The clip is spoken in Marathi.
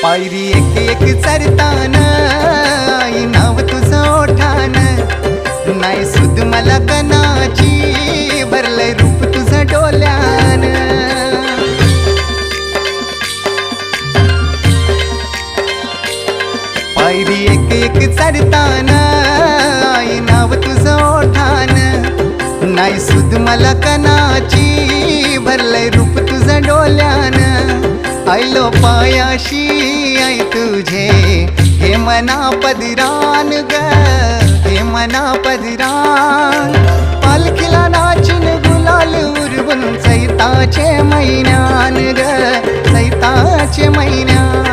पायरी एक एक चरताना आई नाव तुझं ओठान, नाही सुद मला कनाची भरलंय रूप तुझं डोल्यान. पायरी एक एक चरताना आई नाव तुझं ओठान, नाही सुद मला कनाची भरलंय रूप तुझं डोल्यान. आयलो पायाशी आई तुझे हे मना पदरान ग, हे मना पदरान. पालखीला नाचून गुलाल उरवून चैताचे महिन्यान ग, चैताचे महिन्यान.